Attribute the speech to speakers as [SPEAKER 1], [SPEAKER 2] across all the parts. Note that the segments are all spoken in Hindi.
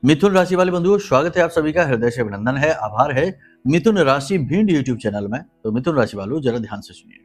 [SPEAKER 1] मिथुन राशि वाले बंधुओं, स्वागत है आप सभी का, हृदय से अभिनंदन है, आभार है मिथुन राशि भिंड यूट्यूब चैनल में। तो मिथुन राशि वालों, जरा ध्यान से सुनिए।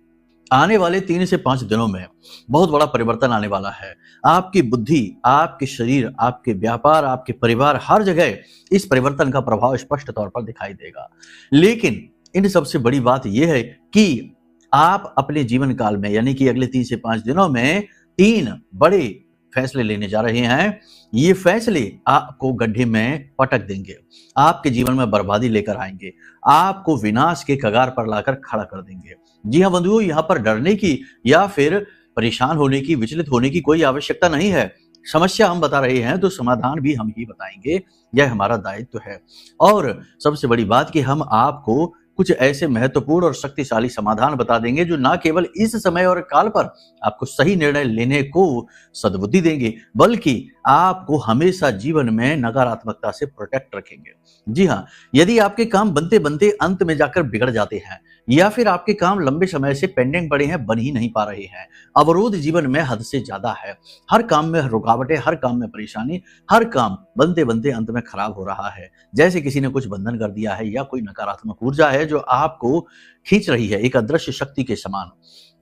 [SPEAKER 1] आने वाले 3 से 5 दिनों में बहुत बड़ा परिवर्तन आने वाला है। आपकी बुद्धि, आपके शरीर, आपके व्यापार, आपके परिवार, हर जगह इस परिवर्तन का प्रभाव स्पष्ट तौर पर दिखाई देगा। लेकिन इन सबसे बड़ी बात यह है कि आप अपने जीवन काल में, यानी कि अगले 3 से 5 दिनों में 3 बड़े फैसले लेने जा रहे हैं। ये फैसले आपको गड्ढे में पटक देंगे, आपके जीवन में बर्बादी लेकर आएंगे, आपको विनाश के कगार पर लाकर खड़ा कर देंगे। जी हाँ बंधुओं, यहाँ पर डरने की या फिर परेशान होने की, विचलित होने की कोई आवश्यकता नहीं है। समस्या हम बता रहे हैं तो समाधान भी हम ही बताएंगे, यह हमारा दायित्व है। और सबसे बड़ी बात कि हम आपको कुछ ऐसे महत्वपूर्ण और शक्तिशाली समाधान बता देंगे जो न केवल इस समय और काल पर आपको सही निर्णय लेने को सद्बुद्धि देंगे, बल्कि आपको हमेशा जीवन में नकारात्मकता से प्रोटेक्ट रखेंगे। जी हाँ, यदि आपके काम बनते बनते अंत में जाकर बिगड़ जाते हैं या फिर आपके काम लंबे समय से पेंडिंग पड़े हैं, बन ही नहीं पा रहे हैं, अवरोध जीवन में हद से ज्यादा है, हर काम में रुकावटें, हर काम में परेशानी, हर काम बनते बनते अंत में खराब हो रहा है, जैसे किसी ने कुछ बंधन कर दिया है या कोई नकारात्मक ऊर्जा है जो आपको खींच रही है, एक अदृश्य शक्ति के समान।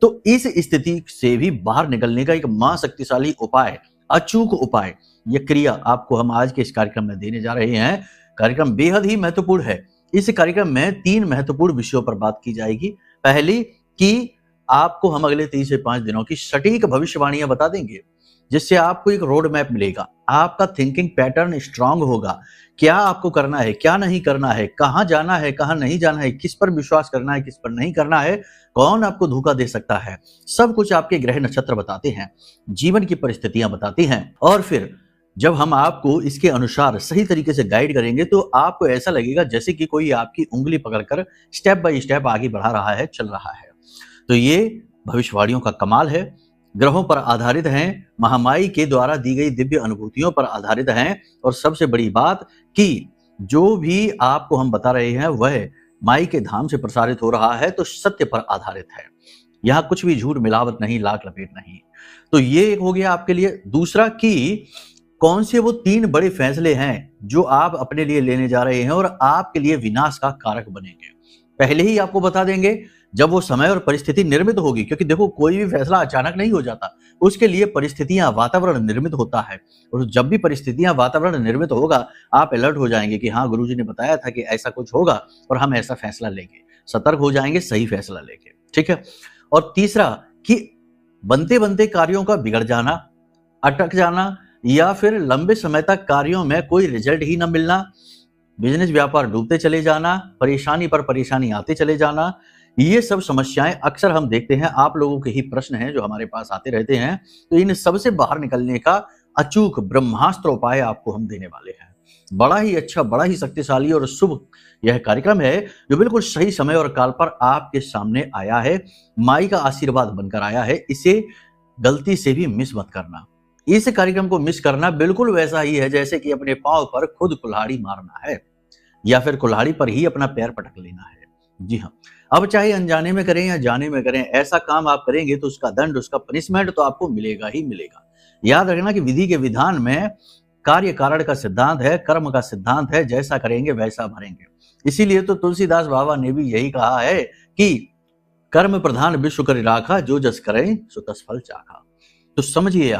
[SPEAKER 1] तो इस स्थिति से भी बाहर निकलने का एक महाशक्तिशाली उपाय, अचूक उपाय, यह क्रिया आपको हम आज के इस कार्यक्रम में देने जा रहे हैं। कार्यक्रम बेहद ही महत्वपूर्ण है। इस कार्यक्रम में 3 महत्वपूर्ण विषयों पर बात की जाएगी। पहली कि आपको हम अगले 3 से 5 दिनों की सटीक भविष्यवाणियां बता देंगे, जिससे आपको एक रोड मैप मिलेगा, आपका थिंकिंग पैटर्न स्ट्रांग होगा। क्या आपको करना है, क्या नहीं करना है, कहां जाना है, कहां नहीं जाना है, किस पर विश्वास करना है, किस पर नहीं करना है, कौन आपको धोखा दे सकता है, सब कुछ आपके ग्रह नक्षत्र बताते हैं, जीवन की परिस्थितियां बताती हैं। और फिर जब हम आपको इसके अनुसार सही तरीके से गाइड करेंगे तो आपको ऐसा लगेगा जैसे कि कोई आपकी उंगली पकड़कर स्टेप बाय स्टेप आगे बढ़ा रहा है, चल रहा है। तो ये भविष्यवाणियों का कमाल है, ग्रहों पर आधारित हैं, महामाई के द्वारा दी गई दिव्य अनुभूतियों पर आधारित हैं, और सबसे बड़ी बात कि जो भी आपको हम बता रहे हैं वह माई के धाम से प्रसारित हो रहा है, तो सत्य पर आधारित है। यहाँ कुछ भी झूठ मिलावट नहीं, लाख लपेट नहीं। तो ये एक हो गया आपके लिए। दूसरा कि कौन से वो 3 बड़े फैसले हैं जो आप अपने लिए लेने जा रहे हैं और आपके लिए विनाश का कारक बनेंगे। पहले ही आपको बता देंगे जब वो समय और परिस्थिति निर्मित होगी, क्योंकि देखो कोई भी फैसला अचानक नहीं हो जाता, उसके लिए परिस्थितियां, वातावरण निर्मित होता है। और जब भी परिस्थितियां, वातावरण निर्मित होगा, आप अलर्ट हो जाएंगे कि हाँ, गुरुजी ने बताया था कि ऐसा कुछ होगा और हम ऐसा फैसला लेंगे। सतर्क हो जाएंगे, सही फैसला लेंगे। ठीक है। और तीसरा कि बनते बनते कार्यों का बिगड़ जाना, अटक जाना, या फिर लंबे समय तक कार्यों में कोई रिजल्ट ही न मिलना, बिजनेस व्यापार डूबते चले जाना, परेशानी पर परेशानी आते चले जाना, ये सब समस्याएं अक्सर हम देखते हैं, आप लोगों के ही प्रश्न हैं जो हमारे पास आते रहते हैं। तो इन सब से बाहर निकलने का अचूक ब्रह्मास्त्र उपाय आपको हम देने वाले हैं। बड़ा ही अच्छा, बड़ा ही शक्तिशाली और शुभ यह कार्यक्रम है जो बिल्कुल सही समय और काल पर आपके सामने आया है, माई का आशीर्वाद बनकर आया है। इसे गलती से भी मिस मत करना। इस कार्यक्रम को मिस करना बिल्कुल वैसा ही है जैसे कि अपने पांव पर खुद कुल्हाड़ी मारना है या फिर कुल्हाड़ी पर ही अपना पैर पटक लेना है। जी हाँ, अब चाहे अनजाने में करें या जाने में करें, ऐसा काम आप करेंगे तो उसका दंड, उसका पनिशमेंट तो आपको मिलेगा ही मिलेगा। याद रखना कि विधि के विधान में कार्य कारण का सिद्धांत है, कर्म का सिद्धांत है, जैसा करेंगे वैसा भरेंगे। इसीलिए तो तुलसीदास बाबा ने भी यही कहा है कि कर्म प्रधान विश्व करि राखा, जो जस करें सो तस फल चाखा। तो समझिए,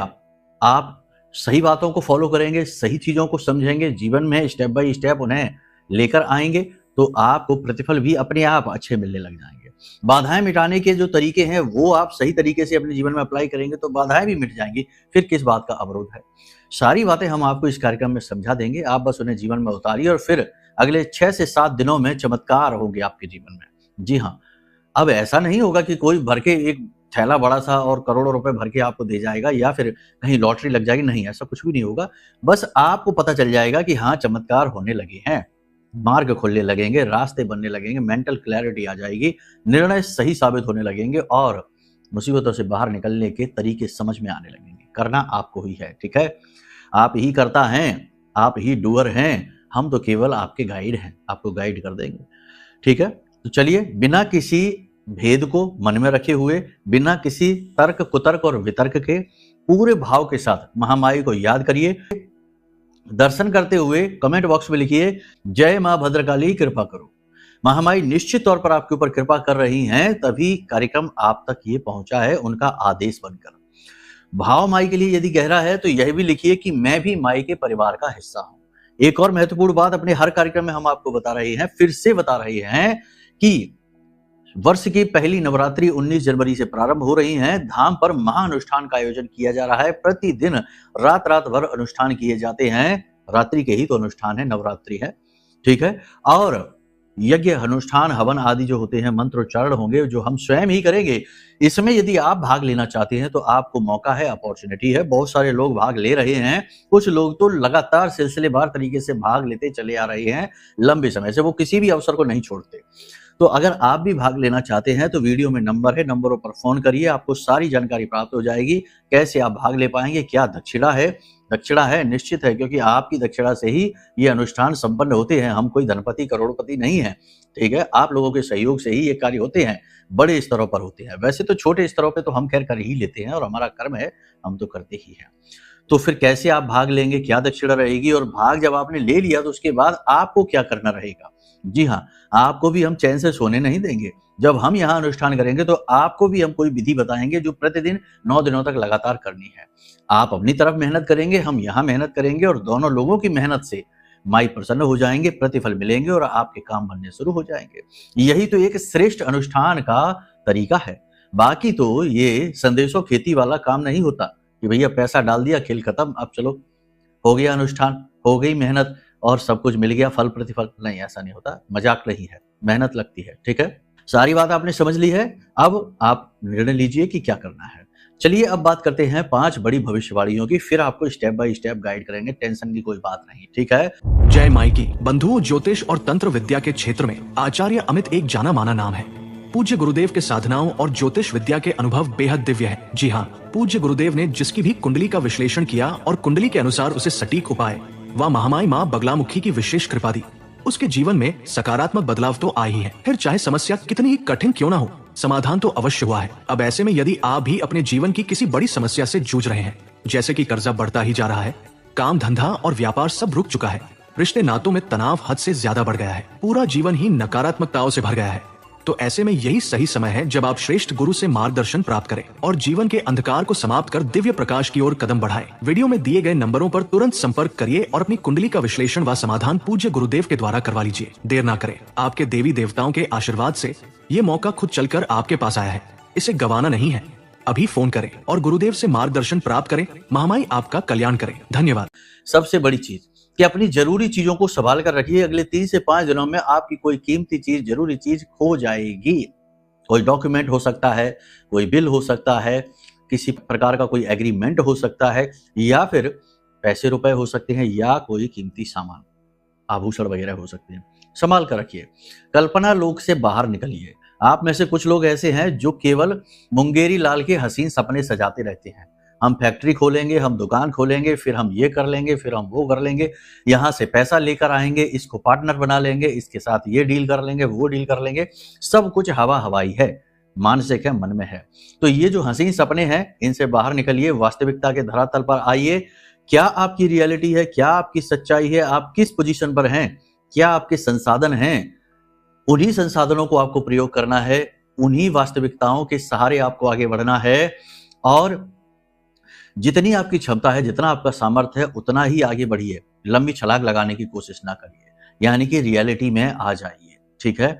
[SPEAKER 1] आप सही बातों को फॉलो करेंगे, सही चीजों को समझेंगे, जीवन में स्टेप बाय स्टेप उन्हें लेकर आएंगे, तो आपको प्रतिफल भी अपने आप अच्छे मिलने लग जाएंगे। बाधाएं मिटाने के जो तरीके हैं वो आप सही तरीके से अपने जीवन में अप्लाई करेंगे तो बाधाएं भी मिट जाएंगी, फिर किस बात का अवरोध है। सारी बातें हम आपको इस कार्यक्रम में समझा देंगे, आप बस उन्हें जीवन में उतारिए और फिर अगले 6 से 7 दिनों में चमत्कार होंगे आपके जीवन में। जी हाँ, अब ऐसा नहीं होगा कि कोई भर के एक थैला बड़ा सा और करोड़ों रुपए भर के आपको दे जाएगा या फिर कहीं लॉटरी लग जाएगी, नहीं, ऐसा कुछ भी नहीं होगा। बस आपको पता चल जाएगा कि हाँ, चमत्कार होने लगे हैं, मार्ग खुलने लगेंगे, रास्ते बनने लगेंगे, मेंटल क्लैरिटी आ जाएगी, निर्णय सही साबित होने लगेंगे और मुसीबतों से बाहर निकलने के तरीके समझ में आने लगेंगे। करना आपको ही है। ठीक है, आप ही करता हैं, आप ही डूअर हैं, हम तो केवल आपके गाइड हैं, आपको गाइड कर देंगे। ठीक है, तो चलिए, बिना किसी भेद को मन में रखे हुए, बिना किसी तर्क कुतर्क और वितर्क के, पूरे भाव के साथ महामाई को याद करिए, दर्शन करते हुए कमेंट बॉक्स में लिखिए जय मां भद्रकाली कृपा करो। महामाई निश्चित तौर पर आपके ऊपर कृपा कर रही हैं, तभी कार्यक्रम आप तक ये पहुंचा है उनका आदेश बनकर। भाव माई के लिए यदि गहरा है तो यह भी लिखिए कि मैं भी माई के परिवार का हिस्सा हूं। एक और महत्वपूर्ण बात अपने हर कार्यक्रम में हम आपको बता रहे हैं, फिर से बता रहे हैं कि वर्ष की पहली नवरात्रि 19 जनवरी से प्रारंभ हो रही है। धाम पर महाअनुष्ठान का आयोजन किया जा रहा है। प्रतिदिन रात रात भर अनुष्ठान किए जाते हैं। रात्रि के ही तो अनुष्ठान है, नवरात्रि है, ठीक है। और यज्ञ अनुष्ठान हवन आदि जो होते हैं, मंत्रोच्चारण होंगे जो हम स्वयं ही करेंगे। इसमें यदि आप भाग लेना चाहते हैं तो आपको मौका है, अपॉर्चुनिटी है। बहुत सारे लोग भाग ले रहे हैं, कुछ लोग तो लगातार सिलसिलेवार तरीके से भाग लेते चले आ रहे हैं लंबे समय से, वो किसी भी अवसर को नहीं छोड़ते। तो अगर आप भी भाग लेना चाहते हैं तो वीडियो में नंबर है, नंबरों पर फोन करिए, आपको सारी जानकारी प्राप्त हो जाएगी। कैसे आप भाग ले पाएंगे, क्या दक्षिणा है। दक्षिणा है, निश्चित है, क्योंकि आपकी दक्षिणा से ही ये अनुष्ठान संपन्न होते हैं। हम कोई धनपति करोड़पति नहीं है, ठीक है। आप लोगों के सहयोग से ही ये कार्य होते हैं, बड़े स्तरों पर होते हैं। वैसे तो छोटे स्तरों पे तो हम खैर कर ही लेते हैं और हमारा कर्म है, हम तो करते ही हैं। तो फिर कैसे आप भाग लेंगे, क्या दक्षिणा रहेगी, और भाग जब आपने ले लिया तो उसके बाद आपको क्या करना रहेगा। जी हाँ, आपको भी हम चैन से सोने नहीं देंगे। जब हम यहाँ अनुष्ठान करेंगे तो आपको भी हम कोई विधि बताएंगे जो प्रतिदिन 9 दिनों तक लगातार करनी है। आप अपनी तरफ मेहनत करेंगे, हम यहाँ मेहनत करेंगे, और दोनों लोगों की मेहनत से माई प्रसन्न हो जाएंगे, प्रतिफल मिलेंगे और आपके काम बनने शुरू हो जाएंगे। यही तो एक श्रेष्ठ अनुष्ठान का तरीका है। बाकी तो ये संदेशों खेती वाला काम नहीं होता कि भैया पैसा डाल दिया, खेल खत्म, अब चलो हो गया अनुष्ठान, हो गई मेहनत और सब कुछ मिल गया, फल प्रतिफल। नहीं, ऐसा नहीं होता, मजाक नहीं है, मेहनत लगती है, ठीक है। सारी बात आपने समझ ली है, अब आप निर्णय लीजिए कि क्या करना है। चलिए अब बात करते हैं 5 बड़ी भविष्यवाणियों की, फिर आपको स्टेप बाय स्टेप गाइड करेंगे, टेंशन की कोई बात नहीं, ठीक है।
[SPEAKER 2] जय माई की। बंधुओं, ज्योतिष और तंत्र विद्या के क्षेत्र में आचार्य अमित एक जाना माना नाम है। पूज्य गुरुदेव के साधनाओं और ज्योतिष विद्या के अनुभव बेहद दिव्य है। जी हाँ, पूज्य गुरुदेव ने जिसकी भी कुंडली का विश्लेषण किया और कुंडली के अनुसार उसे सटीक उपाय व महामाई माँ बगलामुखी की विशेष कृपा दी, उसके जीवन में सकारात्मक बदलाव तो आए ही है। फिर चाहे समस्या कितनी ही कठिन क्यों ना हो, समाधान तो अवश्य हुआ है। अब ऐसे में यदि आप भी अपने जीवन की किसी बड़ी समस्या से जूझ रहे हैं, जैसे कि कर्जा बढ़ता ही जा रहा है, काम धंधा और व्यापार सब रुक चुका है, रिश्ते नातों में तनाव हद से ज्यादा बढ़ गया है, पूरा जीवन ही नकारात्मकताओं से भर गया है, तो ऐसे में यही सही समय है जब आप श्रेष्ठ गुरु से मार्गदर्शन प्राप्त करें और जीवन के अंधकार को समाप्त कर दिव्य प्रकाश की ओर कदम बढ़ाएं। वीडियो में दिए गए नंबरों पर तुरंत संपर्क करिए और अपनी कुंडली का विश्लेषण व समाधान पूज्य गुरुदेव के द्वारा करवा लीजिए। देर ना करें, आपके देवी देवताओं के आशीर्वाद से ये मौका खुद चलकर आपके पास आया है, इसे गंवाना नहीं है। अभी फोन करें और गुरुदेव से मार्गदर्शन प्राप्त करें। महामाई आपका कल्याण करें। धन्यवाद।
[SPEAKER 1] सबसे बड़ी चीज कि अपनी जरूरी चीजों को संभाल कर रखिए। अगले 3 से 5 दिनों में आपकी कोई कीमती चीज, जरूरी चीज खो जाएगी। कोई डॉक्यूमेंट हो सकता है, कोई बिल हो सकता है, किसी प्रकार का कोई एग्रीमेंट हो सकता है, या फिर पैसे रुपए हो सकते हैं, या कोई कीमती सामान, आभूषण वगैरह हो सकते हैं। संभाल कर रखिए। कल्पना लोक से बाहर निकलिए। आप में से कुछ लोग ऐसे हैं जो केवल मुंगेरी लाल के हसीन सपने सजाते रहते हैं। हम फैक्ट्री खोलेंगे, हम दुकान खोलेंगे, फिर हम ये कर लेंगे, फिर हम वो कर लेंगे, यहाँ से पैसा लेकर आएंगे, इसको पार्टनर बना लेंगे, इसके साथ ये डील कर लेंगे, वो डील कर लेंगे। सब कुछ हवा हवाई है, मानसिक है, मन में है। तो ये जो हसीन सपने हैं, इनसे बाहर निकलिए, वास्तविकता के धरातल पर आइए। क्या आपकी रियलिटी है, क्या आपकी सच्चाई है, आप किस पोजीशन पर हैं, क्या आपके संसाधन हैं, उन्हीं संसाधनों को आपको प्रयोग करना है, उन्हीं वास्तविकताओं के सहारे आपको आगे बढ़ना है। और जितनी आपकी क्षमता है, जितना आपका सामर्थ्य है, उतना ही आगे बढ़िए। लंबी छलांग लगाने की कोशिश ना करिए, यानी कि रियलिटी में आ जाइए, ठीक है।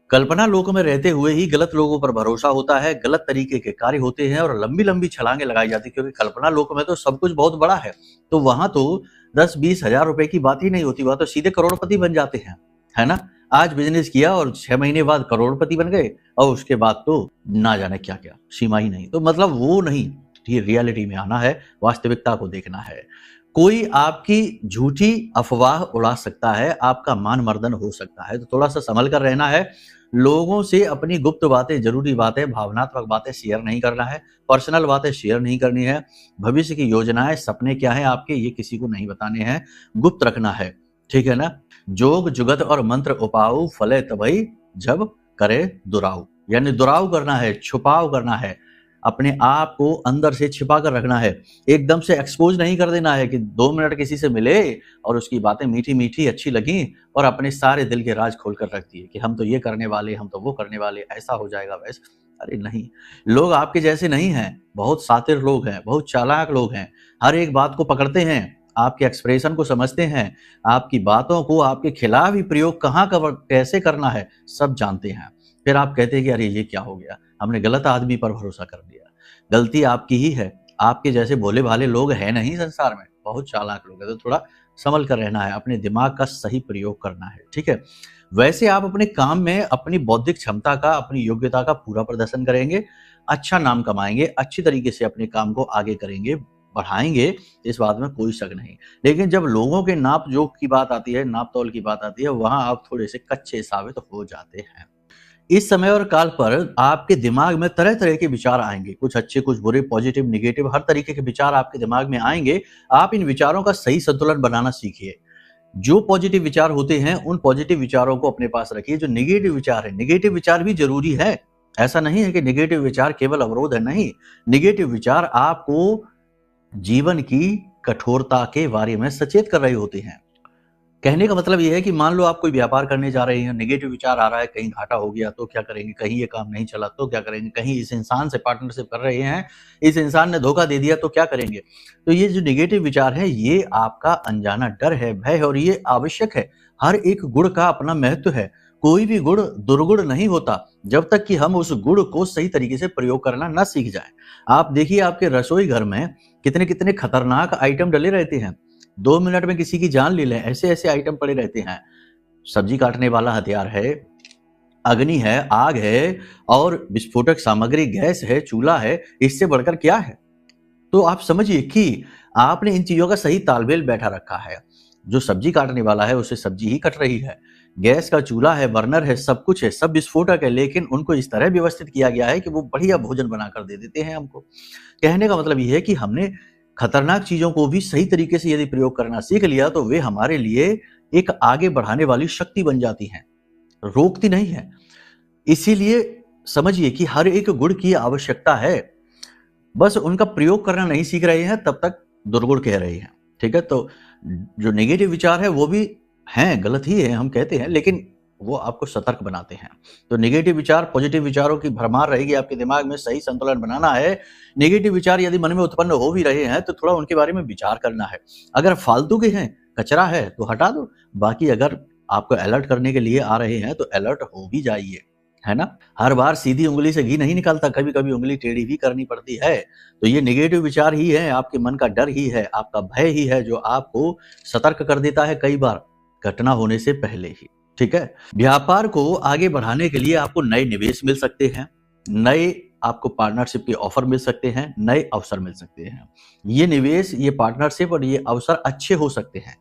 [SPEAKER 1] कल्पना लोक में रहते हुए ही गलत लोगों पर भरोसा होता है, गलत तरीके के कार्य होते हैं और लंबी लंबी छलांगे लगाई जाती है, क्योंकि कल्पना लोक में तो सब कुछ बहुत बड़ा है। तो वहां तो 10-20 हजार रुपए की बात ही नहीं होती, वहां तो सीधे करोड़पति बन जाते हैं, है ना। आज बिजनेस किया और 6 महीने बाद करोड़पति बन गए, और उसके बाद तो ना जाने क्या क्या, सीमा ही नहीं। तो मतलब वो नहीं, ये रियलिटी में आना है, वास्तविकता को देखना है। कोई आपकी झूठी अफवाह उड़ा सकता है, आपका मान मर्दन हो सकता है, तो थोड़ा सा संभल कर रहना है। लोगों से अपनी गुप्त बातें, जरूरी बातें, भावनात्मक बातें शेयर नहीं करना है, पर्सनल बातें शेयर नहीं करनी है। भविष्य की योजनाएं, सपने क्या है आपके, ये किसी को नहीं बताने हैं, गुप्त रखना है, ठीक है ना। जोग जुगत और मंत्र उपाऊ, फले तबई जब करे दुराऊ, यानी दुराऊ करना है, छुपाव करना है, अपने आप को अंदर से छिपा कर रखना है, एकदम से एक्सपोज नहीं कर देना है कि 2 मिनट किसी से मिले और उसकी बातें मीठी-मीठी अच्छी लगीं और अपने सारे दिल के राज खोल कर रख दिए कि हम तो ये करने वाले, हम तो वो करने वाले, ऐसा हो जाएगा वैसा। अरे नहीं, लोग आपके जैसे नहीं हैं, बहुत शातिर लोग हैं, बहुत चालाक लोग हैं, हर एक बात को पकड़ते हैं, आपके एक्सप्रेशन को समझते हैं, आपकी बातों को आपके खिलाफ ही प्रयोग कहाँ कब कैसे करना है, सब जानते हैं। फिर आप कहते हैं कि अरे ये क्या हो गया? हमने गलत आदमी पर भरोसा कर दिया। गलती आपकी ही है, आपके जैसे भोले-भाले लोग हैं नहीं संसार में, बहुत चालाक लोग हैं, तो थोड़ा संभल कर रहना है, अपने दिमाग का सही प्रयोग करना है, ठीक है? वैसे आप अपने काम में अपनी बौद्धिक क्षमता का, अपनी योग्यता का पूरा प्रदर्शन करेंगे, अच्छा नाम कमाएँगे, अच्छी तरीके से अपने काम को आगे करेंगे, बढ़ाएँगे, इस बात में कोई शक नहीं। लेकिन जब लोगों के नाप-जोख की बात आती है, नाप-तौल की बात आती है, वहाँ आप थोड़े से कच्चे साबित हो जाते हैं। इस समय और काल पर आपके दिमाग में तरह-तरह के विचार आएँगे, कुछ अच्छे, कुछ बुरे, पॉजिटिव, नेगेटिव, हर तरीके के विचार आपके दिमाग में आएँगे। आप इन विचारों का सही संतुलन बनाना सीखिए। जो पॉजिटिव विचार होते हैं, उन पॉजिटिव विचारों को अपने पास रखिए। जो नेगेटिव विचार है, नेगेटिव विचार भी ज़रूरी है। ऐसा नहीं है कि नेगेटिव विचार केवल अवरोध है, नहीं। नेगेटिव विचार आपको जीवन की कठोरता के बारे में सचेत कर रहे होते हैं। कहने का मतलब ये है कि मान लो आप कोई व्यापार करने जा रहे हैं, नेगेटिव विचार आ रहा है, कहीं घाटा हो गया तो क्या करेंगे? कहीं ये काम नहीं चला तो क्या करेंगे? कहीं इस इंसान से पार्टनरशिप कर रहे हैं, इस इंसान ने धोखा दे दिया तो क्या करेंगे? तो ये जो नेगेटिव विचार है, ये आपका अनजाना डर है, भय है और ये आवश्यक है। हर एक गुण का अपना महत्व है। कोई भी गुण दुर्गुण नहीं होता, जब तक कि हम उस गुण को सही तरीके से प्रयोग करना ना सीख जाएँ। आप देखिए आपके रसोई घर में कितने-कितने खतरनाक आइटम डले रहते हैं। 2 मिनट में किसी की जान ले लें, ऐसे-ऐसे आइटम पड़े रहते हैं। सब्जी काटने वाला हथियार है, अग्नि है, आग है और विस्फोटक सामग्री गैस है, चूल्हा है, इससे बढ़कर क्या है? तो आप समझिए कि आपने इन चीज़ों का सही तालमेल बैठा रखा है। जो सब्जी काटने वाला है, उससे सब्जी ही कट रही है। गैस का चूल्हा है, बर्नर है, सब कुछ है, सब विस्फोटक है, लेकिन उनको इस तरह व्यवस्थित किया गया है कि वो बढ़िया भोजन बनाकर दे देते हैं हमको। कहने का मतलब ये है कि हमने खतरनाक चीज़ों को भी सही तरीके से यदि प्रयोग करना सीख लिया, तो वे हमारे लिए एक आगे बढ़ाने वाली शक्ति बन जाती हैं, रोकती नहीं हैं। इसीलिए समझिए कि हर एक गुण की आवश्यकता है, बस उनका प्रयोग करना नहीं सीख रहे हैं, तब तक दुर्गुण कह रहे हैं, ठीक है? तो जो नेगेटिव विचार है, वो भी हैं, गलत ही है, हम कहते हैं, लेकिन वो आपको सतर्क बनाते हैं। तो नेगेटिव विचार, पॉजिटिव विचारों की भरमार रहेगी आपके दिमाग में, सही संतुलन बनाना है। नेगेटिव विचार यदि मन में उत्पन्न हो भी रहे हैं, तो थोड़ा उनके बारे में विचार करना है। अगर फालतू के हैं, कचरा है, तो हटा दो। बाकी अगर आपको अलर्ट करने के लिए आ रहे हैं, तो अलर्ट हो भी जाइए, है ना? हर बार सीधी उँगली से घी नहीं निकलता, कभी-कभी उँगली टेढ़ी भी करनी पड़ती है। तो ये नेगेटिव विचार ही है, आपके मन का डर ही है, आपका भय ही है, जो आपको सतर्क कर देता है कई बार, घटना होने से पहले ही। ठीक है? व्यापार को आगे बढ़ाने के लिए आपको नए निवेश मिल सकते हैं, नए आपको पार्टनरशिप के ऑफर मिल सकते हैं, नए अवसर मिल सकते हैं। ये निवेश, ये पार्टनरशिप और ये अवसर अच्छे हो सकते हैं।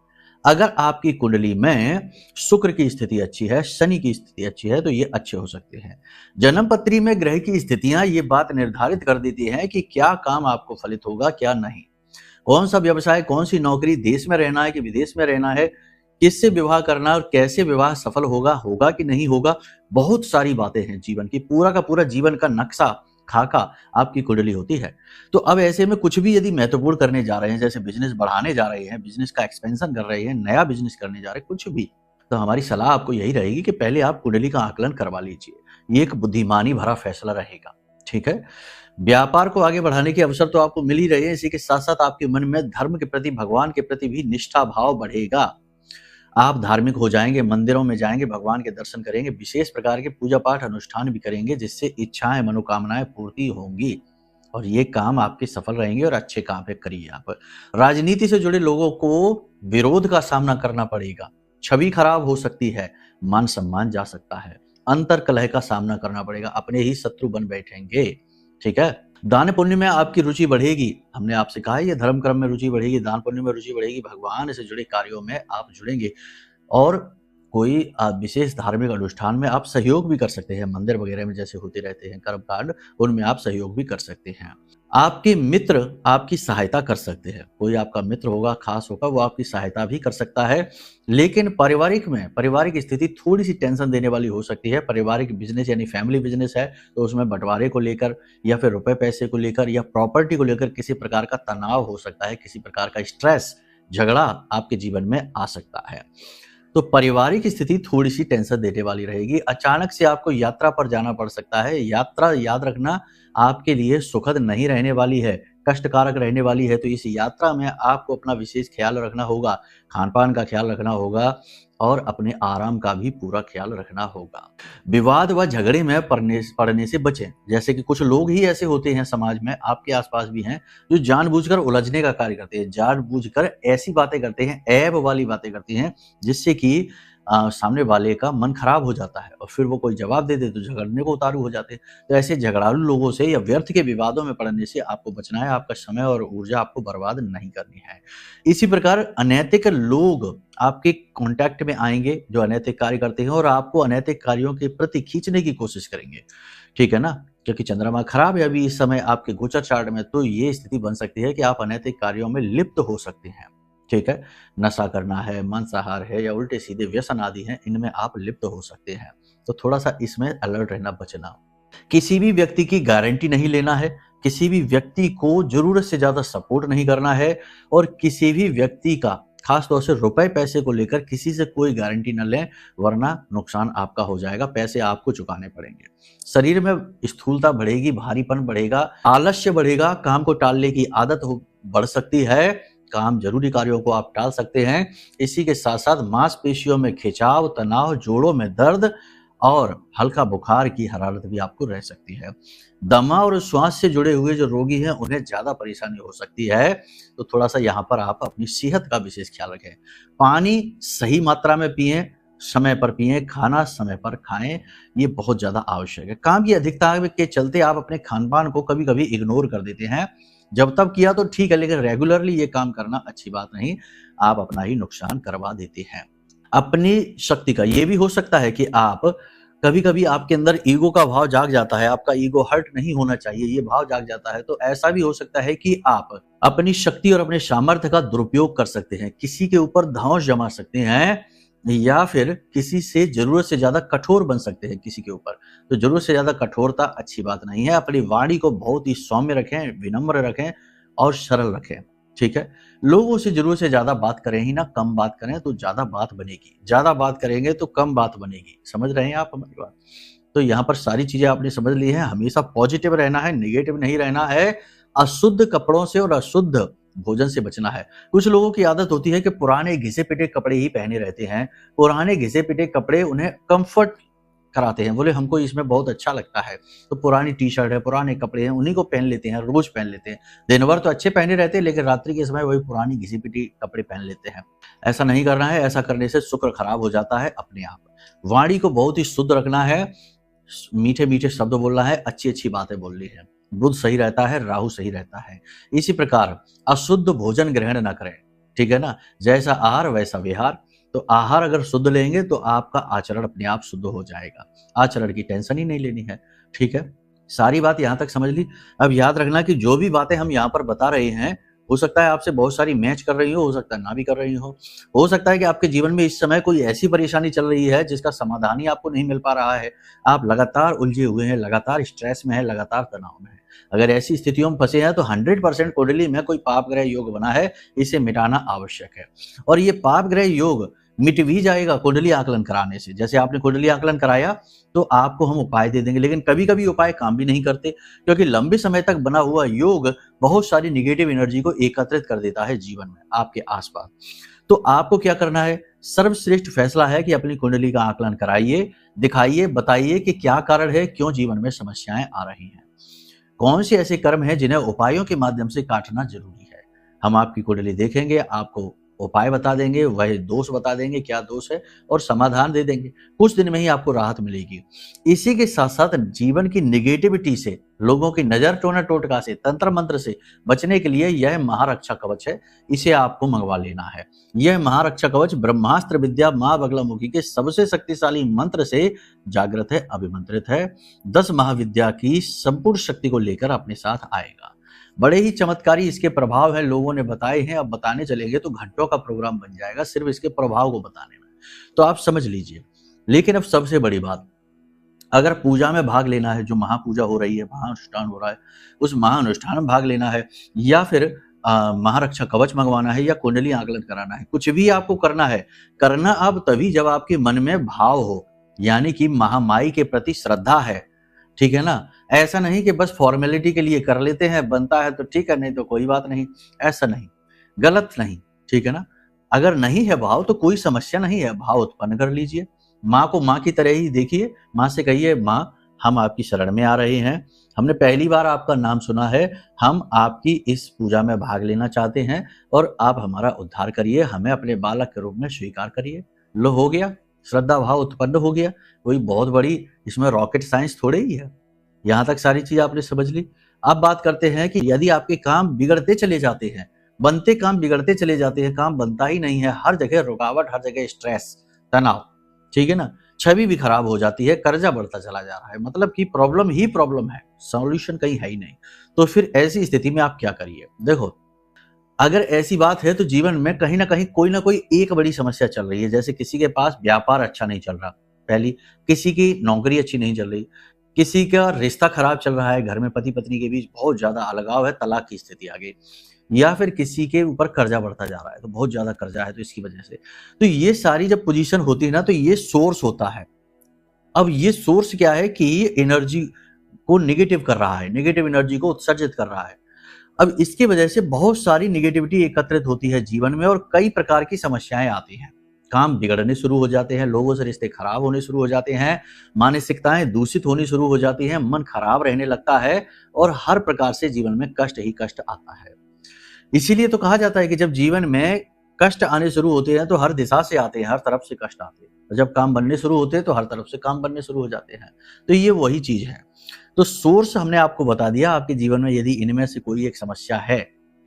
[SPEAKER 1] अगर आपकी कुंडली में शुक्र की स्थिति अच्छी है, शनि की स्थिति अच्छी है, तो ये अच्छे हो सकते हैं। जन्म पत्री में ग्रह की स्थितियां ये बात निर्धारित कर देती हैं कि क्या काम आपको फलित होगा, क्या नहीं। कौन सा व्यवसाय, कौन सी नौकरी, देश में रहना है कि विदेश में रहना है, किससे विवाह करना और कैसे विवाह सफल होगा, होगा कि नहीं होगा, बहुत सारी बातें हैं जीवन की। पूरा का पूरा जीवन का नक्शा, खाका आपकी कुंडली होती है। तो अब ऐसे में कुछ भी यदि महत्वपूर्ण करने जा रहे हैं, जैसे बिजनेस बढ़ाने जा रहे हैं, बिजनेस का एक्सपेंशन कर रहे हैं, नया बिजनेस करने जा रहे हैं, कुछ भी, तो हमारी सलाह आपको यही रहेगी कि पहले आप कुंडली का आकलन करवा लीजिए। ये एक बुद्धिमानी भरा फैसला रहेगा, ठीक है? व्यापार को आगे बढ़ाने के अवसर तो आपको मिल ही रहे हैं, इसी के साथ साथ आपके मन में धर्म के प्रति, भगवान के प्रति भी निष्ठा भाव बढ़ेगा। आप धार्मिक हो जाएंगे, मंदिरों में जाएंगे, भगवान के दर्शन करेंगे, विशेष प्रकार के पूजा पाठ अनुष्ठान भी करेंगे, जिससे इच्छाएं, मनोकामनाएं पूर्ति होंगी और ये काम आपके सफल रहेंगे और अच्छे काम पे करिए आप। राजनीति से जुड़े लोगों को विरोध का सामना करना पड़ेगा, छवि खराब हो सकती है, मान सम्मान जा सकता है, अंतर कलह का सामना करना पड़ेगा, अपने ही शत्रु बन बैठेंगे, ठीक है? दान पुण्य में आपकी रुचि बढ़ेगी। हमने आपसे कहा है ये धर्म कर्म में रुचि बढ़ेगी, दान पुण्य में रुचि बढ़ेगी, भगवान से जुड़े कार्यों में आप जुड़ेंगे और कोई विशेष धार्मिक अनुष्ठान में आप सहयोग भी कर सकते हैं। मंदिर वगैरह में जैसे होते रहते हैं कर्मकांड, उनमें आप सहयोग भी कर सकते हैं। आपके मित्र आपकी सहायता कर सकते हैं, कोई आपका मित्र होगा, खास होगा, वो आपकी सहायता भी कर सकता है। लेकिन पारिवारिक स्थिति थोड़ी-सी टेंशन देने वाली हो सकती है। पारिवारिक बिज़नेस यानी फैमिली बिज़नेस है, तो उसमें बँटवारे को लेकर या फिर रुपए-पैसे को लेकर या प्रॉपर्टी को लेकर किसी प्रकार का तनाव हो सकता है, किसी प्रकार का स्ट्रेस, झगड़ा आपके जीवन में आ सकता है। तो पारिवारिक स्थिति थोड़ी-सी टेंशन देने वाली रहेगी। अचानक से आपको यात्रा पर जाना पड़ सकता है। यात्रा याद रखना आपके लिए सुखद नहीं रहने वाली है, कष्टकारक रहने वाली है। तो इस यात्रा में आपको अपना विशेष ख़्याल रखना होगा, खान-पान का ख़्याल रखना होगा और अपने आराम का भी पूरा ख़्याल रखना होगा। विवाद व झगड़े में पड़ने से बचें। जैसे कि कुछ लोग ही ऐसे होते हैं समाज में, आपके आस-पास भी हैं, जो जानबूझकर उलझने का कार्य करते हैं, जानबूझकर ऐसी बातें करते हैं, ऐब वाली बातें करती हैं, जिससे कि सामने वाले का मन खराब हो जाता है और फिर वो कोई जवाब दे दे तो झगड़ने को उतारू हो जाते हैं। तो ऐसे झगड़ालू लोगों से या व्यर्थ के विवादों में पड़ने से आपको बचना है, आपका समय और ऊर्जा आपको बर्बाद नहीं करनी है। इसी प्रकार अनैतिक लोग आपके कॉन्टैक्ट में आएँगे, जो अनैतिक कार्य करते हैं और आपको अनैतिक कार्यों के प्रति खींचने की कोशिश करेंगे। ठीक है ना? क्योंकि चंद्रमा खराब है अभी इस समय आपके गोचर चार्ट में, तो ये स्थिति बन सकती है कि आप अनैतिक कार्यों में लिप्त हो सकते हैं। ठीक है? नशा करना है, मांसाहार है या उल्टे-सीधे व्यसन आदि हैं, इनमें आप लिप्त हो सकते हैं। तो थोड़ा-सा इसमें अलर्ट रहना, बचना। किसी भी व्यक्ति की गारंटी नहीं लेना है, किसी भी व्यक्ति को ज़रूरत से ज़्यादा सपोर्ट नहीं करना है और किसी भी व्यक्ति का खास तौर से रुपए-पैसे को लेकर किसी से कोई गारंटी न लें, वरना नुकसान आपका हो जाएगा, पैसे आपको चुकाने पड़ेंगे। शरीर में स्थूलता बढ़ेगी, भारीपन बढ़ेगा, आलस्य बढ़ेगा, काम को टालने की आदत बढ़ सकती है, काम जरूरी कार्यों को आप टाल सकते हैं। इसी के साथ-साथ मांसपेशियों में खिंचाव, तनाव, जोड़ों में दर्द और हल्का बुखार की हरारत भी आपको रह सकती है। दमा और श्वास से जुड़े हुए जो रोगी हैं, उन्हें ज़्यादा परेशानी हो सकती है, तो थोड़ा-सा यहाँ पर आप अपनी सेहत का विशेष ख्याल रखें। पानी सही मात्रा में पिएँ, समय पर पिएँ, खाना समय पर खाएँ, ये बहुत ज़्यादा आवश्यक है। काम की अधिकता के चलते आप अपने खान-पान को कभी-कभी इग्नोर कर देते हैं। जब तब किया तो ठीक है, लेकिन रेगुलरली ये काम करना अच्छी बात नहीं, आप अपना ही नुकसान करवा देते हैं। अपनी शक्ति का ये भी हो सकता है कि आप कभी-कभी आपके अंदर ईगो का भाव जाग जाता है, आपका ईगो हर्ट नहीं होना चाहिए, ये भाव जाग जाता है, तो ऐसा भी हो सकता है कि आप अपनी शक्ति और अपने सामर्थ्य का दुरुपयोग कर सकते हैं, किसी के ऊपर धौंस जमा सकते हैं या फिर किसी से ज़रूरत से ज़्यादा कठोर बन सकते हैं किसी के ऊपर। तो ज़रूरत से ज़्यादा कठोरता अच्छी बात नहीं है, अपनी वाणी को बहुत ही सौम्य रखें, विनम्र रखें और सरल रखें, ठीक है? लोगों से ज़रूरत से ज़्यादा बात करें ही ना, कम बात करें तो ज़्यादा बात बनेगी, ज़्यादा बात करेंगे तो कम बात बनेगी। समझ रहे हैं आप हमारी बात? तो यहाँ पर सारी चीज़ें आपने समझ ली हैं, हमेशा पॉजिटिव रहना है, नेगेटिव नहीं रहना है, अशुद्ध कपड़ों से और अशुद्ध भोजन से बचना है। कुछ लोगों की आदत होती है कि पुराने घिसे-पिटे कपड़े ही पहने रहते हैं, पुराने घिसे-पिटे कपड़े उन्हें कम्फर्ट कराते हैं, बोले हमको इसमें बहुत अच्छा लगता है, तो पुरानी टी-शर्ट है, पुराने कपड़े हैं, उन्हीं को पहन लेते हैं, रोज़ पहन लेते हैं। दिन भर तो अच्छे पहने रहते हैं, लेकिन रात्रि के समय वही पुरानी घिसी-पिटी कपड़े पहन लेते हैं। ऐसा नहीं करना है, ऐसा करने से शुक्र खराब हो जाता है अपने आप। वाणी को बहुत ही शुद्ध रखना है, मीठे-मीठे शब्द बोलना है, अच्छी-अच्छी बातें बोलनी है। बुध सही रहता है, राहु सही रहता है। इसी प्रकार अशुद्ध भोजन ग्रहण ना करें, ठीक है ना? जैसा आहार वैसा विहार। तो आहार अगर शुद्ध लेंगे तो आपका आचरण अपने आप शुद्ध हो जाएगा। आचरण की टेंशन ही नहीं लेनी है, ठीक है? सारी बात यहाँ तक समझ ली। अब याद रखना कि जो भी बातें हम यहाँ पर बता रहे हैं, हो सकता है आपसे बहुत सारी मैच कर रही हो सकता है ना भी कर रही हो। हो सकता है कि आपके जीवन में इस समय कोई ऐसी परेशानी चल रही है जिसका समाधान ही आपको नहीं मिल पा रहा है। आप लगातार उलझे हुए हैं, लगातार स्ट्रेस में हैं, लगातार तनाव में हैं। अगर ऐसी स्थितियों में फँसे हैं तो 100% कुंडली में कोई पाप ग्रह योग बना है, इसे मिटाना आवश्यक है। और ये पाप ग्रह योग मिट भी जाएगा कुंडली आकलन कराने से। जैसे आपने कुंडली आकलन कराया तो आपको हम उपाय दे देंगे, लेकिन कभी-कभी उपाय काम भी नहीं करते, क्योंकि लंबे समय तक बना हुआ योग बहुत सारी नेगेटिव एनर्जी को एकत्रित कर देता है जीवन में, आपके आसपास। तो आपको क्या करना है? सर्वश्रेष्ठ फैसला है कि अपनी कुंडली का आकलन कराइए, दिखाइए, बताइए कि क्या कारण है, क्यों जीवन में समस्याएं आ रही हैं। कौन से ऐसे कर्म हैं जिन्हें उपायों के माध्यम से काटना जरूरी है। हम आपकी कुंडली देखेंगे, आपको उपाय बता देंगे, वह दोष बता देंगे क्या दोष है और समाधान दे देंगे। कुछ दिन में ही आपको राहत मिलेगी। इसी के साथ साथ जीवन की नेगेटिविटी से, लोगों की नजर टोना टोटका से, तंत्र मंत्र से बचने के लिए यह महारक्षा कवच है, इसे आपको मंगवा लेना है। यह महारक्षा कवच ब्रह्मास्त्र विद्या माँ बगलामुखी के सबसे शक्तिशाली मंत्र से जागृत है, अभिमंत्रित है। 10 महाविद्या की संपूर्ण शक्ति को लेकर अपने साथ आएगा। बड़े ही चमत्कारी इसके प्रभाव हैं, लोगों ने बताए हैं। अब बताने चलेंगे तो घंटों का प्रोग्राम बन जाएगा सिर्फ इसके प्रभाव को बताने में, तो आप समझ लीजिए। लेकिन अब सबसे बड़ी बात, अगर पूजा में भाग लेना है, जो महापूजा हो रही है, महाअनुष्ठान हो रहा है, उस महाअनुष्ठान में भाग लेना है, या फिर महारक्षा कवच मंगवाना है, या कुंडली आकलन कराना है, कुछ भी आपको करना है, करना अब तभी जब आपके मन में भाव हो, यानी कि महामाई के प्रति श्रद्धा है, ठीक है ना। ऐसा नहीं कि बस फॉर्मेलिटी के लिए कर लेते हैं, बनता है तो ठीक है, नहीं तो कोई बात नहीं, ऐसा नहीं, गलत नहीं, ठीक है ना। अगर नहीं है भाव तो कोई समस्या नहीं है, भाव उत्पन्न कर लीजिए। माँ को माँ की तरह ही देखिए, माँ से कहिए, माँ हम आपकी शरण में आ रहे हैं, हमने पहली बार आपका नाम सुना है, हम आपकी इस पूजा में भाग लेना चाहते हैं और आप हमारा उद्धार करिए, हमें अपने बालक के रूप में स्वीकार करिए। लो, हो गया, श्रद्धा भाव उत्पन्न हो गया। कोई बहुत बड़ी इसमें रॉकेट साइंस थोड़े ही है। यहाँ तक सारी चीज आपने समझ ली। अब बात करते हैं कि यदि आपके काम बिगड़ते चले जाते हैं, बनते काम बिगड़ते चले जाते हैं, काम बनता ही नहीं है, हर जगह रुकावट, हर जगह स्ट्रेस, तनाव, ठीक है ना, छवि भी खराब हो जाती है, कर्जा बढ़ता चला जा रहा है, मतलब कि प्रॉब्लम ही प्रॉब्लम है, सॉल्यूशन कहीं है ही नहीं, तो फिर ऐसी स्थिति में आप क्या करिए। देखो, अगर ऐसी बात है तो जीवन में कहीं ना कोई एक बड़ी समस्या चल रही है। जैसे किसी के पास व्यापार अच्छा नहीं चल रहा, पहली, किसी की नौकरी अच्छी नहीं चल रही, किसी का रिश्ता खराब चल रहा है, घर में पति पत्नी के बीच बहुत ज्यादा अलगाव है, तलाक की स्थिति आ गई, या फिर किसी के ऊपर कर्जा बढ़ता जा रहा है, तो बहुत ज्यादा कर्जा है तो इसकी वजह से, तो ये सारी जब पोजीशन होती है ना, तो ये सोर्स होता है। अब ये सोर्स क्या है कि ये एनर्जी को निगेटिव कर रहा है, नेगेटिव एनर्जी को उत्सर्जित कर रहा है। अब इसकी वजह से बहुत सारी निगेटिविटी एकत्रित होती है जीवन में और कई प्रकार की समस्याएं आती हैं, काम बिगड़ने शुरू हो जाते हैं, लोगों से रिश्ते खराब होने शुरू हो जाते हैं, मानसिकताएं दूषित होनी शुरू हो जाती हैं, मन खराब रहने लगता है और हर प्रकार से जीवन में कष्ट ही कष्ट आता है। इसीलिए तो कहा जाता है कि जब जीवन में कष्ट आने शुरू होते हैं तो हर दिशा से आते हैं, हर तरफ से कष्ट आते हैं, और जब काम बनने शुरू होते हैं तो हर तरफ से काम बनने शुरू हो जाते हैं। तो ये वही चीज है। तो सोर्स हमने आपको बता दिया। आपके जीवन में यदि इनमें से कोई एक समस्या है,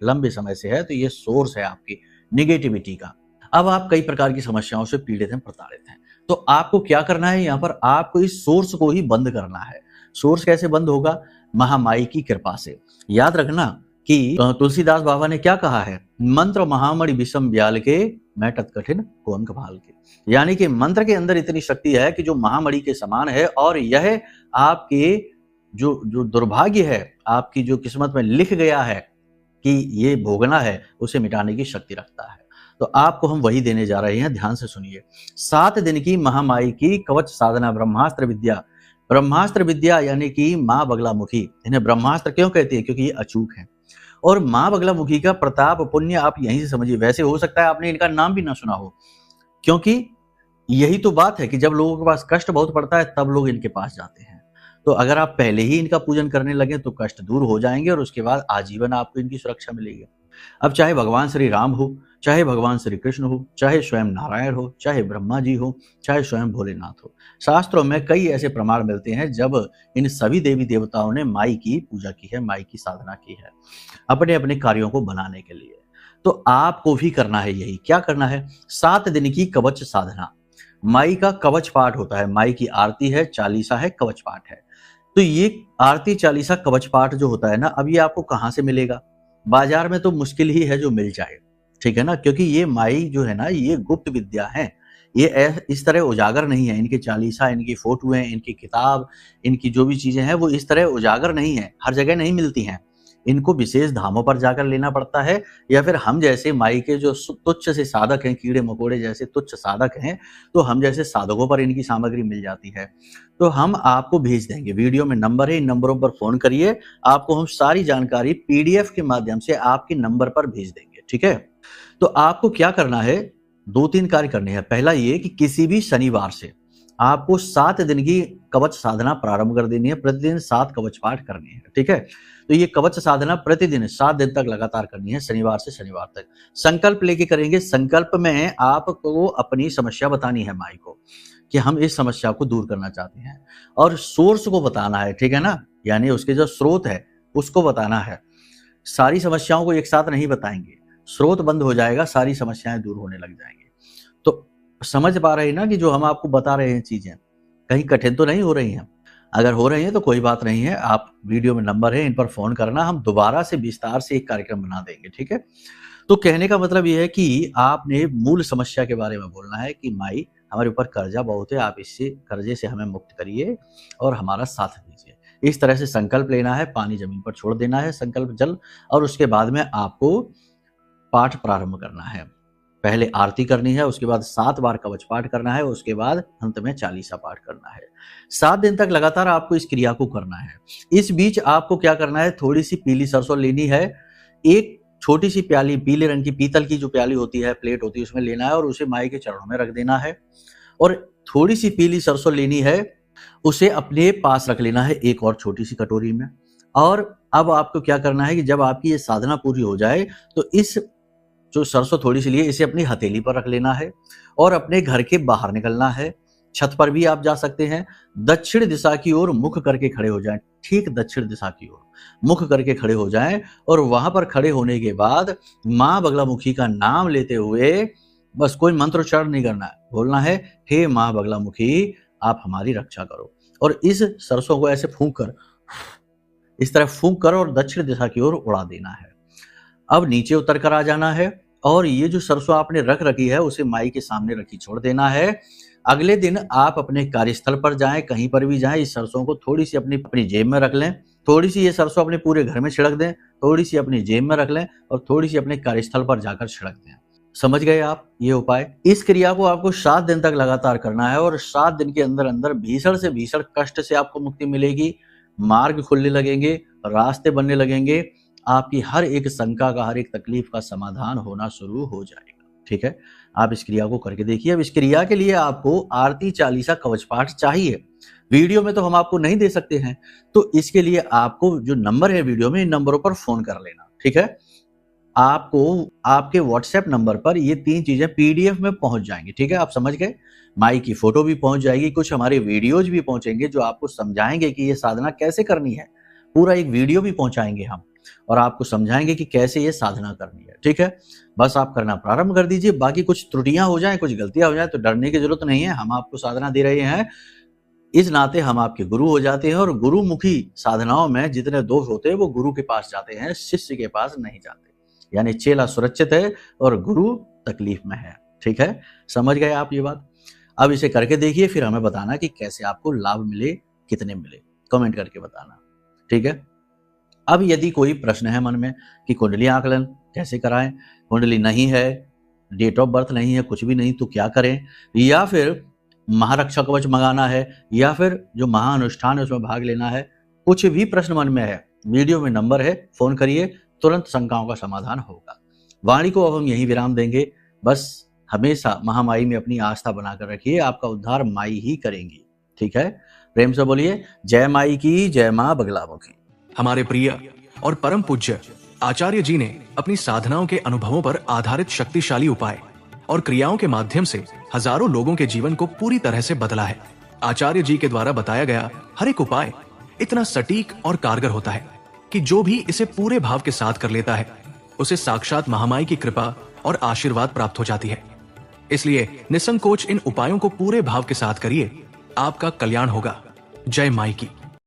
[SPEAKER 1] लंबे समय से है, तो ये सोर्स है आपकी निगेटिविटी का। अब आप कई प्रकार की समस्याओं से पीड़ित हैं, प्रताड़ित हैं, तो आपको क्या करना है, यहाँ पर आपको इस सोर्स को ही बंद करना है। सोर्स कैसे बंद होगा? महामाई की कृपा से। याद रखना कि तुलसीदास बाबा ने क्या कहा है, मंत्र महामणि विषम ब्याल के, मैं तत् कठिन कोन कभाल के। यानी कि मंत्र के अंदर इतनी शक्ति है कि जो महामणि के समान है, और यह आपके जो दुर्भाग्य है, आपकी जो किस्मत में लिख गया है कि ये भोगना है, उसे मिटाने की शक्ति रखता है। तो आपको हम वही देने जा रहे हैं, ध्यान से सुनिए। 7 दिन की महामाई की कवच साधना ब्रह्मास्त्र विद्या। ब्रह्मास्त्र विद्या यानी कि माँ बगलामुखी। इन्हें ब्रह्मास्त्र क्यों कहती है? क्योंकि ये अचूक है। और माँ बगलामुखी का प्रताप पुण्य आप यहीं से समझिए। वैसे हो सकता है आपने इनका नाम भी ना सुना हो, क्योंकि यही तो बात है कि जब लोगों के पास कष्ट बहुत पड़ता है तब लोग इनके पास जाते हैं। तो अगर आप पहले ही इनका पूजन करने लगे तो कष्ट दूर हो जाएंगे और उसके बाद आजीवन आपको इनकी सुरक्षा मिलेगी। अब चाहे भगवान श्री राम हो, चाहे भगवान श्री कृष्ण हो, चाहे स्वयं नारायण हो, चाहे ब्रह्मा जी हो, चाहे स्वयं भोलेनाथ हो, शास्त्रों में कई ऐसे प्रमाण मिलते हैं जब इन सभी देवी देवताओं ने माई की पूजा की है, माई की साधना की है अपने अपने कार्यों को बनाने के लिए। तो आपको भी करना है यही। क्या करना है? 7 दिन की कवच साधना। माई का कवच पाठ होता है, माई की आरती है, चालीसा है, कवच पाठ है। तो ये आरती, चालीसा, कवच पाठ जो होता है ना, अब ये आपको कहाँ से मिलेगा? बाजार में तो मुश्किल ही है जो मिल जाए, ठीक है ना, क्योंकि ये माई जो है ना, ये गुप्त विद्या है। ये इस तरह उजागर नहीं है। इनके चालीसा, इनकी फोटोएं, इनकी किताब, इनकी जो भी चीजें हैं वो इस तरह उजागर नहीं है, हर जगह नहीं मिलती हैं। इनको विशेष धामों पर जाकर लेना पड़ता है, या फिर हम जैसे माई के जो तुच्छ से साधक हैं, कीड़े मकोड़े जैसे तुच्छ साधक हैं, तो हम जैसे साधकों पर इनकी सामग्री मिल जाती है। तो हम आपको भेज देंगे, वीडियो में नंबर है, इन नंबरों पर फोन करिए, आपको हम सारी जानकारी PDF के माध्यम से आपके नंबर पर भेज देंगे, ठीक है। तो आपको क्या करना है? 2-3 कार्य करने हैं। पहला ये कि किसी भी शनिवार से आपको 7 दिन की कवच साधना प्रारंभ कर देनी है, प्रतिदिन 7 कवच पाठ करनी है, ठीक है। तो ये कवच साधना प्रतिदिन 7 दिन तक लगातार करनी है, शनिवार से शनिवार तक। संकल्प लेके करेंगे। संकल्प में आपको अपनी समस्या बतानी है माई को कि हम इस समस्या को दूर करना चाहते हैं, और सोर्स को बताना है, ठीक है ना, यानी उसके जो स्रोत है उसको बताना है। सारी समस्याओं को एक साथ नहीं बताएंगे, स्रोत बंद हो जाएगा, सारी समस्याएं दूर होने लग जाएंगी। तो समझ पा रहे हैं ना कि जो हम आपको बता रहे हैं चीजें कहीं कठिन तो नहीं हो रही हैं। अगर हो रही है तो कोई बात नहीं है, आप वीडियो में नंबर है, इन पर फ़ोन करना, हम दोबारा से विस्तार से एक कार्यक्रम बना देंगे, ठीक है? तो कहने का मतलब ये है कि आपने मूल समस्या के बारे में बोलना है कि माई हमारे ऊपर कर्जा बहुत है, आप इससे कर्जे से हमें मुक्त करिए और हमारा साथ दीजिए। इस तरह से संकल्प लेना है, पानी ज़मीन पर छोड़ देना है संकल्प जल, और उसके बाद में आपको पाठ प्रारंभ करना है। पहले आरती करनी है, उसके बाद 7 बार कवच पाठ करना है, उसके बाद अंत में चालीसा पाठ करना है। 7 दिन तक लगातार आपको इस क्रिया को करना है। इस बीच आपको क्या करना है, थोड़ी-सी पीली सरसों लेनी है, एक छोटी-सी प्याली पीले रंग की पीतल की जो प्याली होती है, प्लेट होती है, उसमें लेना है और उसे माई के चरणों में रख देना है। और थोड़ी-सी पीली सरसों लेनी है, उसे अपने पास रख लेना है एक और छोटी-सी कटोरी में। और अब आपको क्या करना है कि जब आपकी ये साधना पूरी हो जाए, तो इस जो सरसों थोड़ी सी ली है, इसे अपनी हथेली पर रख लेना है और अपने घर के बाहर निकलना है। छत पर भी आप जा सकते हैं। दक्षिण दिशा की ओर मुख करके खड़े हो जाएं, ठीक दक्षिण दिशा की ओर मुख करके खड़े हो जाएं, और वहां पर खड़े होने के बाद माँ बगलामुखी का नाम लेते हुए, बस कोई मंत्रोच्चारण नहीं करना है, बोलना है हे माँ बगलामुखी आप हमारी रक्षा करो। और इस सरसों को ऐसे फूंक कर, इस तरह फूंक कर और दक्षिण दिशा की ओर उड़ा देना है। अब नीचे उतर कर आ जाना है और ये जो सरसों आपने रख रखी है उसे माई के सामने रखी छोड़ देना है। अगले दिन आप अपने कार्यस्थल पर जाएं, कहीं पर भी जाएं, इस सरसों को थोड़ी सी अपनी जेब में रख लें, थोड़ी सी ये सरसों अपने पूरे घर में छिड़क दें, थोड़ी सी अपनी जेब में रख लें और थोड़ी सी अपने कार्यस्थल पर जाकर छिड़क दें। समझ गए आप ये उपाय? इस क्रिया को आपको 7 दिन तक लगातार करना है और 7 दिन के अंदर अंदर भीषण से भीषण कष्ट से आपको मुक्ति मिलेगी, मार्ग खुलने लगेंगे, रास्ते बनने लगेंगे, आपकी हर एक शंका का, हर एक तकलीफ का समाधान होना शुरू हो जाएगा। ठीक है, आप इस क्रिया को करके देखिए। अब इस क्रिया के लिए आपको आरती, चालीसा, कवच पाठ चाहिए। वीडियो में तो हम आपको नहीं दे सकते हैं, तो इसके लिए आपको जो नंबर है वीडियो में, इन नंबरों पर फोन कर लेना। ठीक है, आपको आपके व्हाट्सएप नंबर पर ये 3 चीजें पीडीएफ में पहुंच जाएंगी। ठीक है, आप समझ गए? माई की फोटो भी पहुंच जाएगी, कुछ हमारे वीडियोज भी पहुंचेंगे जो आपको समझाएंगे कि ये साधना कैसे करनी है। पूरा एक वीडियो भी पहुंचाएंगे हम और आपको समझाएंगे कि कैसे ये साधना करनी है। ठीक है, बस आप करना प्रारंभ कर दीजिए। बाकी कुछ त्रुटियां हो जाएं, कुछ गलतियां हो जाएं तो डरने की जरूरत नहीं है। हम आपको साधना दे रहे हैं, इस नाते हम आपके गुरु हो जाते हैं। और गुरुमुखी साधनाओं में जितने दोष होते हैं वो गुरु के पास जाते हैं, शिष्य के पास नहीं जाते। यानी चेला सुरक्षित है और गुरु तकलीफ में है। ठीक है, समझ गए आप ये बात? अब इसे करके देखिए, फिर हमें बताना कि कैसे आपको लाभ मिले, कितने मिले, कमेंट करके बताना। ठीक है, अब यदि कोई प्रश्न है मन में कि कुंडली आकलन कैसे कराएं, कुंडली नहीं है, डेट ऑफ बर्थ नहीं है, कुछ भी नहीं, तो क्या करें, या फिर महारक्षा कवच मंगाना है, या फिर जो महाअनुष्ठान है उसमें भाग लेना है, कुछ भी प्रश्न मन में है, वीडियो में नंबर है, फोन करिए, तुरंत शंकाओं का समाधान होगा। वाणी को अब हम यही विराम देंगे। बस हमेशा महामाई में अपनी आस्था बनाकर रखिए, आपका उद्धार माई ही करेंगी। ठीक है, प्रेम से बोलिए जय माई की, जय माँ बगलामुखी।
[SPEAKER 2] हमारे प्रिय और परम पूज्य आचार्य जी ने अपनी साधनाओं के अनुभवों पर आधारित शक्तिशाली उपाय और क्रियाओं के माध्यम से हजारों लोगों के जीवन को पूरी तरह से बदला है। आचार्य जी के द्वारा बताया गया हर एक उपाय इतना सटीक और कारगर होता है कि जो भी इसे पूरे भाव के साथ कर लेता है उसे साक्षात महामाई की कृपा और आशीर्वाद प्राप्त हो जाती है। इसलिए निसंकोच इन उपायों को पूरे भाव के साथ करिए, आपका कल्याण होगा। जय माई की।